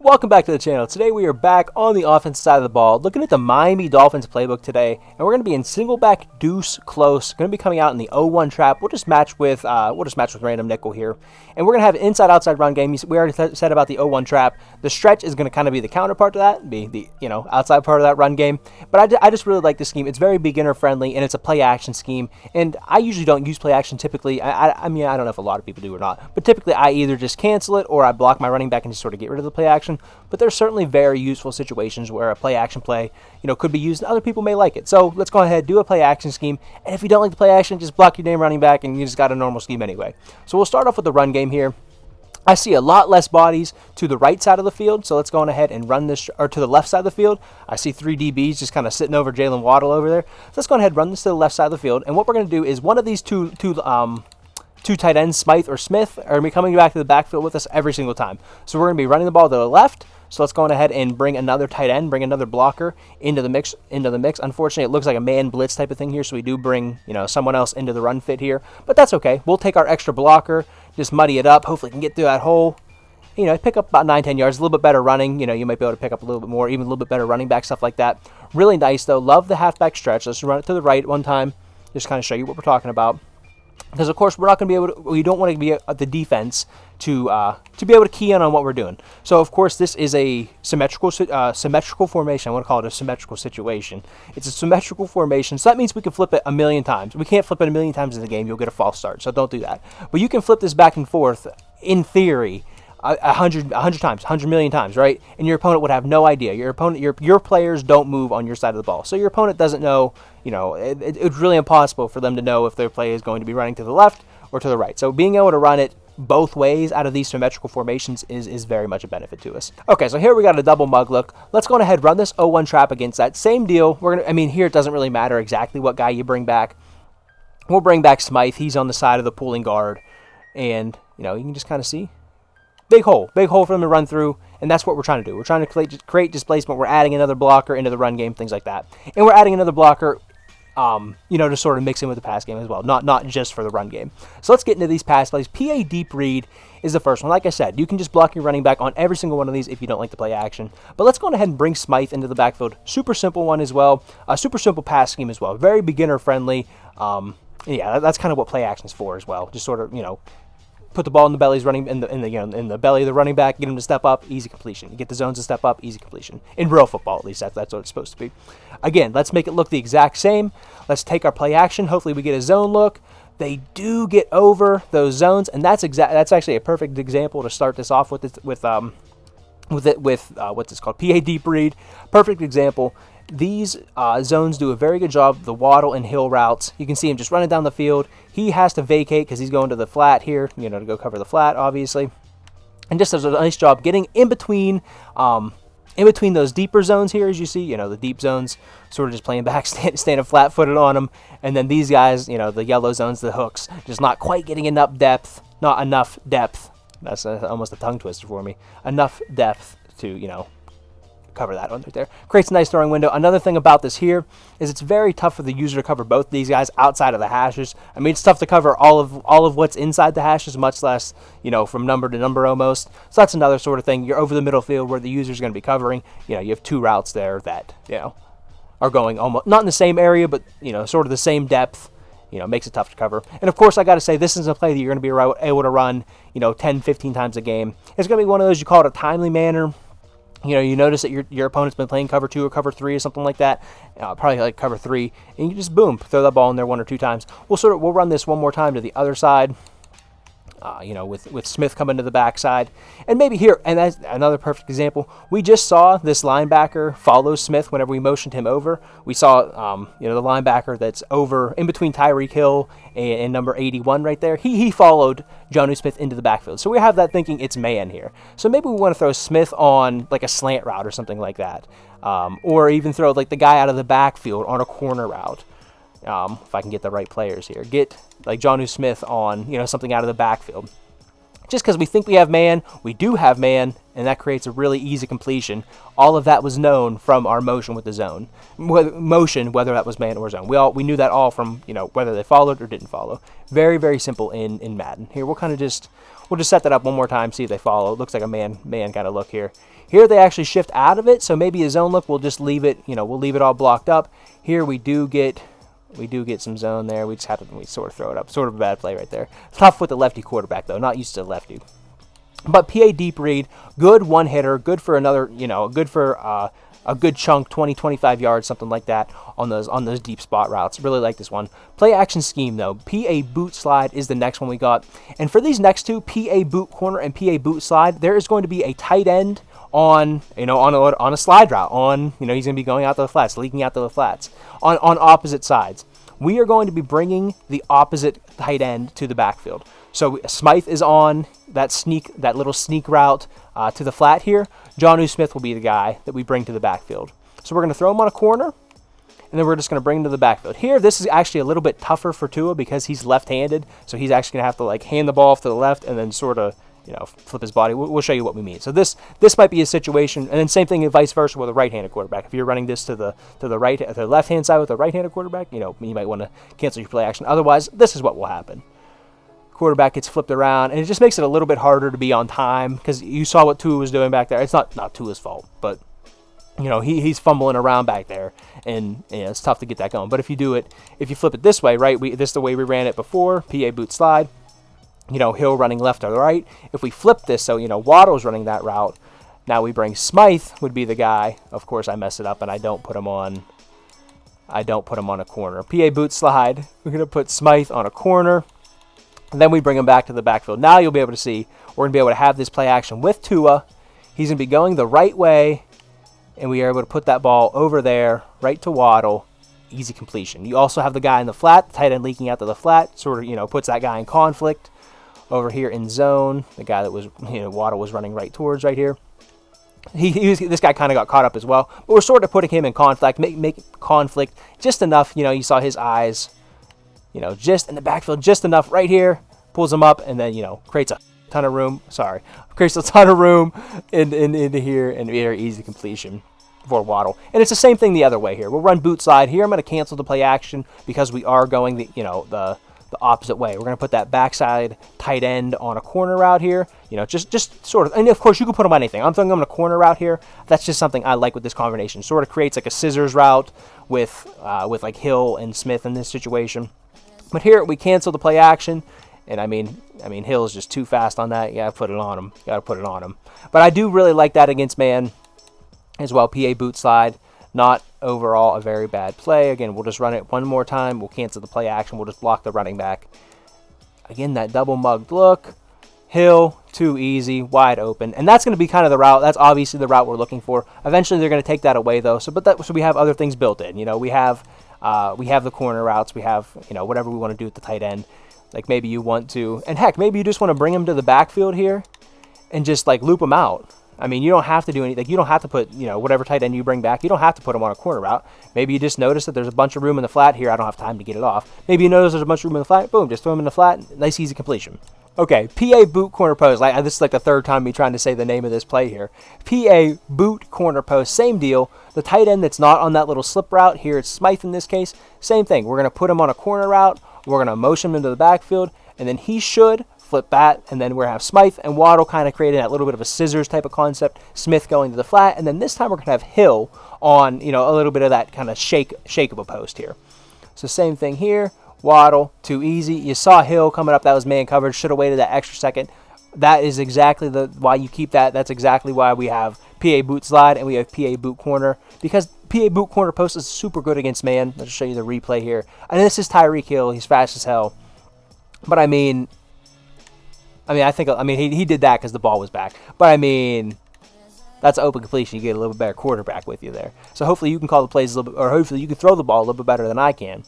Welcome back to the channel. Today we are back on the offense side of the ball, looking at the Miami Dolphins playbook today, and we're going to be in Singleback, Deuce, close. Going to be coming out in the 0-1 trap. We'll just match with random nickel here, and we're going to have an inside-outside run game. We already said about the 0-1 trap. The stretch is going to kind of be the counterpart to that, be the outside part of that run game. But I just really like this scheme. It's very beginner friendly, and it's a play action scheme. And I usually don't use play action typically. I mean I don't know if a lot of people do or not, but typically I either just cancel it or I block my running back and just sort of get rid of the play action. But there's certainly very useful situations where a play action play, could be used and other people may like it. So let's go ahead, do a play action scheme. And if you don't like the play action, just block your damn running back and you just got a normal scheme anyway. So we'll start off with the run game here. I see a lot less bodies to the right side of the field, so let's go on ahead and run this, or to the left side of the field. I see 3 DBs just kind of sitting over Jalen Waddle over there. So let's go ahead and run this to the left side of the field. And what we're going to do is one of these two tight ends, Smythe or Smith, are going to be coming back to the backfield with us every single time. So we're going to be running the ball to the left. So let's go on ahead and bring another tight end, bring another blocker into the mix. Unfortunately, it looks like a man blitz type of thing here, so we do bring someone else into the run fit here. But that's okay. We'll take our extra blocker, just muddy it up. Hopefully, we can get through that hole. Pick up about 9-10 yards. A little bit better running. You might be able to pick up a little bit more, even a little bit better running back stuff like that. Really nice though. Love the halfback stretch. Let's run it to the right one time. Just kind of show you what we're talking about. Because of course we're not going to be able to. We don't want to be at the defense to be able to key in on what we're doing. So of course this is a symmetrical formation. I want to call it a symmetrical situation. It's a symmetrical formation, so that means we can flip it a million times. We can't flip it a million times in the game. You'll get a false start. So don't do that. But you can flip this back and forth in theory. 100 times, 100 million times, right? And your opponent would have no idea. Your players don't move on your side of the ball, so your opponent doesn't know. It's really impossible for them to know if their play is going to be running to the left or to the right. So being able to run it both ways out of these symmetrical formations is very much a benefit to us. Okay, so here we got a double mug look. Let's go ahead and run this 0-1 trap against that same deal. Here it doesn't really matter exactly what guy you bring back. We'll bring back Smythe. He's on the side of the pulling guard, and you can just kind of see. Big hole for them to run through, and that's what we're trying to do. We're trying to create displacement. We're adding another blocker into the run game, things like that. And we're adding another blocker, to sort of mix in with the pass game as well, not just for the run game. So let's get into these pass plays. PA deep read is the first one. Like I said, you can just block your running back on every single one of these if you don't like the play action. But let's go ahead and bring Smythe into the backfield. Super simple one as well. A super simple pass scheme as well. Very beginner friendly. Yeah, that's kind of what play action is for as well. Just sort of, put the ball in the belly's running in the belly of the running back, get him to step up, easy completion. You get the zones to step up, easy completion. In real football, at least that's what it's supposed to be. Again, let's make it look the exact same. Let's take our play action. Hopefully, we get a zone look. They do get over those zones, and that's actually a perfect example to start this off with what's this called, PA deep read. Perfect example. These zones do a very good job. The Waddle and Hill routes, you can see him just running down the field. He has to vacate because he's going to the flat here, to go cover the flat, obviously. And just does a nice job getting in between those deeper zones here, as you see. The deep zones, sort of just playing back, standing flat-footed on them. And then these guys, the yellow zones, the hooks, just not quite getting enough depth. Not enough depth. That's almost a tongue twister for me. Enough depth to, cover that one right there. Creates a nice throwing window. Another thing about this here is it's very tough for the user to cover both these guys outside of the hashes. It's tough to cover all of what's inside the hashes, much less, from number to number almost. So that's another sort of thing. You're over the middle field where the user's going to be covering. You have 2 routes there that, are going almost not in the same area, but, sort of the same depth. Makes it tough to cover. And of course, I got to say, this is a play that you're going to be able to run, 10, 15 times a game. It's going to be one of those, you call it a timely manner. You notice that your opponent's been playing cover 2 or cover 3 or something like that, probably like cover 3, and you just boom, throw that ball in there 1 or 2 times. We'll run this one more time to the other side. With Smith coming to the backside. And maybe here, and that's another perfect example, we just saw this linebacker follow Smith whenever we motioned him over. We saw, the linebacker that's over in between Tyreek Hill and number 81 right there. He followed Jonnu Smith into the backfield. So we have that thinking it's man here. So maybe we want to throw Smith on like a slant route or something like that. Or even throw like the guy out of the backfield on a corner route. If I can get the right players here. Get like Jonnu Smith on, something out of the backfield. Just because we think we have man, we do have man, and that creates a really easy completion. All of that was known from our motion with the zone. Motion, whether that was man or zone. We knew that all from, whether they followed or didn't follow. Very, very simple in Madden. Here, we'll We'll just set that up one more time, see if they follow. It looks like a man kind of look here. Here they actually shift out of it, so maybe a zone look. We'll just leave it, we'll leave it all blocked up. Here we do get some zone there. We just have to sort of throw it up. Sort of a bad play right there. Tough with the lefty quarterback though. Not used to lefty. But PA deep read, good one hitter, good for another, good for a good chunk, 20, 25 yards, something like that on those deep spot routes. Really like this one. Play action scheme though. PA boot slide is the next one we got. And for these next two, PA boot corner and PA boot slide, there is going to be a tight end on a slide route. He's going to be going out to the flats, leaking out to the flats on opposite sides. We are going to be bringing the opposite tight end to the backfield. So Smythe is on that little sneak route to the flat here. Jonnu Smith will be the guy that we bring to the backfield. So we're going to throw him on a corner, and then we're just going to bring him to the backfield. Here, this is actually a little bit tougher for Tua because he's left-handed, so he's actually going to have to hand the ball off to the left and then sort of flip his body. We'll show you what we mean. So this might be a situation, and then same thing and vice versa with a right-handed quarterback. If you're running this to the left-hand side with a right-handed quarterback, you might want to cancel your play action. Otherwise, this is what will happen. Quarterback gets flipped around, and it just makes it a little bit harder to be on time because you saw what Tua was doing back there. It's not Tua's fault, but he's fumbling around back there, and it's tough to get that going. But if you flip it this way, right? This is the way we ran it before. PA boot slide. Hill running left or right. If we flip this, so Waddle's running that route. Now we bring Smythe would be the guy. Of course, I mess it up and I don't put him on a corner. PA boot slide. We're gonna put Smythe on a corner. And then we bring him back to the backfield. Now you'll be able to see we're going to be able to have this play action with Tua. He's going to be going the right way, and we are able to put that ball over there, right to Waddle. Easy completion. You also have the guy in the flat, the tight end leaking out to the flat, sort of, puts that guy in conflict. Over here in zone, the guy that was, Waddle was running right towards right here. This guy kind of got caught up as well. But we're sort of putting him in conflict, make conflict just enough. You saw his eyes. Just in the backfield, just enough right here, pulls him up, and then, creates a ton of room. Creates a ton of room into here, and very easy completion for Waddle. And it's the same thing the other way here. We'll run boot slide here. I'm going to cancel the play action because we are going the opposite way. We're going to put that backside tight end on a corner route here. Just sort of, and of course you can put him on anything. I'm throwing him on a corner route here. That's just something I like with this combination. Sort of creates like a scissors route with like Hill and Smith in this situation. But here we cancel the play action, and I mean Hill is just too fast on that. You gotta put it on him. But I do really like that against man as well. PA boot slide, not overall a very bad play. Again, we'll just run it one more time. We'll cancel the play action. We'll just block the running back. Again, that double mugged look. Hill, too easy, wide open, and that's going to be kind of the route. That's obviously the route we're looking for. Eventually, they're going to take that away though. So we have other things built in. We have the corner routes. We have, whatever we want to do with the tight end. Like maybe you want to, and heck, maybe you just want to bring him to the backfield here and just loop him out. I mean, you don't have to do anything. You don't have to put, whatever tight end you bring back, you don't have to put him on a corner route. Maybe you just notice that there's a bunch of room in the flat here. I don't have time to get it off. Maybe you notice there's a bunch of room in the flat. Boom, just throw him in the flat. Nice, easy completion. Okay, PA boot corner post. This is like the third time me trying to say the name of this play here. PA boot corner post, same deal. The tight end that's not on that little slip route, here it's Smythe in this case, same thing. We're going to put him on a corner route. We're going to motion him into the backfield, and then he should flip bat, and then we're going to have Smythe and Waddle kind of creating that little bit of a scissors type of concept, Smith going to the flat, and then this time we're going to have Hill on, a little bit of that kind of shake of a post here. So same thing here. Waddle, too easy. You saw Hill coming up. That was man coverage. Should have waited that extra second. That is exactly why you keep that. That's exactly why we have PA boot slide and we have PA boot corner, because PA boot corner post is super good against man. Let's show you the replay here. And this is Tyreek Hill. He's fast as hell. But I think he did that because the ball was back. But that's an open completion. You get a little bit better quarterback with you there. So hopefully you can call the plays a little bit, or hopefully you can throw the ball a little bit better than I can.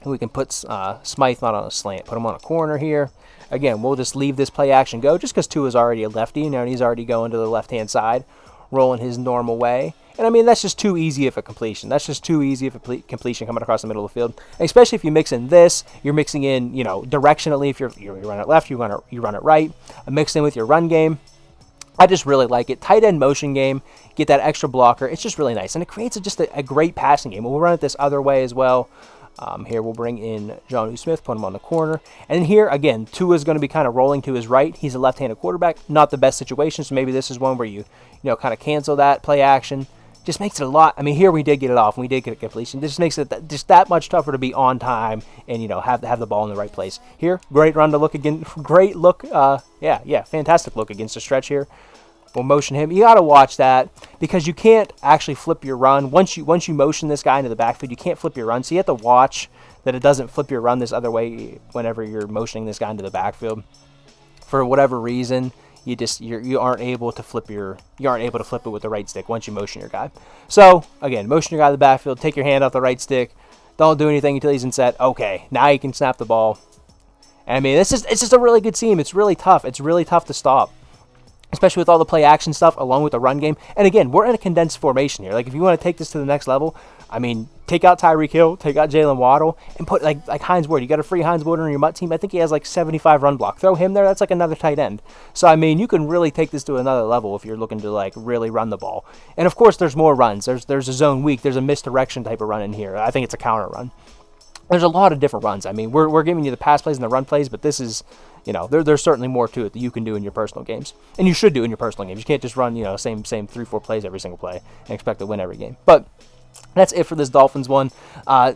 We can put Smythe not on a slant, put him on a corner here. Again, we'll just leave this play action go just because Tua is already a lefty, and he's already going to the left-hand side, rolling his normal way. And that's just too easy of a completion. That's just too easy of a completion coming across the middle of the field. And especially if you mix in this, you're mixing in, directionally. If you run it left, you run it right. Mix in with your run game. I just really like it. Tight end motion game, get that extra blocker. It's just really nice, and it creates just a great passing game. We'll run it this other way as well. Here we'll bring in Jonnu Smith, put him on the corner. And here, again, Tua's going to be kind of rolling to his right. He's a left-handed quarterback. Not the best situation, so maybe this is one where you kind of cancel that play action. Just makes it a lot. I mean, here we did get it off, and we did get a completion. This makes it just that much tougher to be on time and, have the ball in the right place. Here, great run to look again. Great look. Fantastic look against the stretch here. We'll motion him. You got to watch that because you can't actually flip your run. Once you motion this guy into the backfield, you can't flip your run. So you have to watch that it doesn't flip your run this other way whenever you're motioning this guy into the backfield. For whatever reason, you aren't able to flip it with the right stick once you motion your guy. So again, motion your guy to the backfield, take your hand off the right stick, don't do anything until he's in set. Okay, now you can snap the ball. And I mean, it's just a really good team. It's really tough. It's really tough to stop, especially with all the play action stuff along with the run game. And again, we're in a condensed formation here. Like if you want to take this to the next level, I mean, take out Tyreek Hill, take out Jalen Waddle, and put like Hines Ward. You got a free Hines Ward on your MUT team. I think he has like 75 run block. Throw him there. That's like another tight end. So I mean, you can really take this to another level if you're looking to like really run the ball. And of course, there's more runs. There's a zone weak. There's a misdirection type of run in here. I think it's a counter run. There's a lot of different runs. I mean, we're giving you the pass plays and the run plays, but this is, there's certainly more to it that you can do in your personal games. And you should do in your personal games. You can't just run, same 3-4 plays every single play and expect to win every game. But that's it for this Dolphins one. I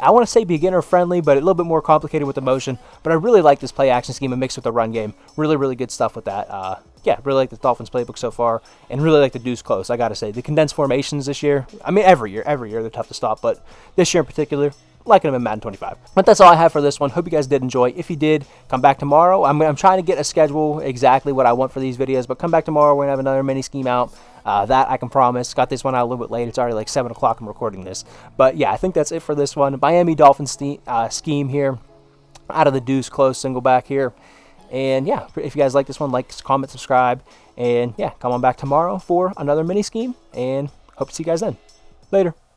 want to say beginner friendly, but a little bit more complicated with the motion. But I really like this play action scheme and mixed with the run game. Really, really good stuff with that. Really like the Dolphins playbook so far, and really like the Deuce close. I got to say, the condensed formations this year. I mean, every year they're tough to stop, but this year in particular, liking them in Madden 25. But that's all I have for this one. Hope you guys did enjoy. If you did, come back tomorrow. I'm trying to get a schedule exactly what I want for these videos, but come back tomorrow. We're going to have another mini scheme out. That I can promise. Got this one out a little bit late. It's already like 7 o'clock. I'm recording this. But yeah, I think that's it for this one. Miami Dolphins scheme here out of the Deuce close single back here. And yeah, if you guys like this one, like, comment, subscribe. And yeah, come on back tomorrow for another mini scheme. And hope to see you guys then. Later.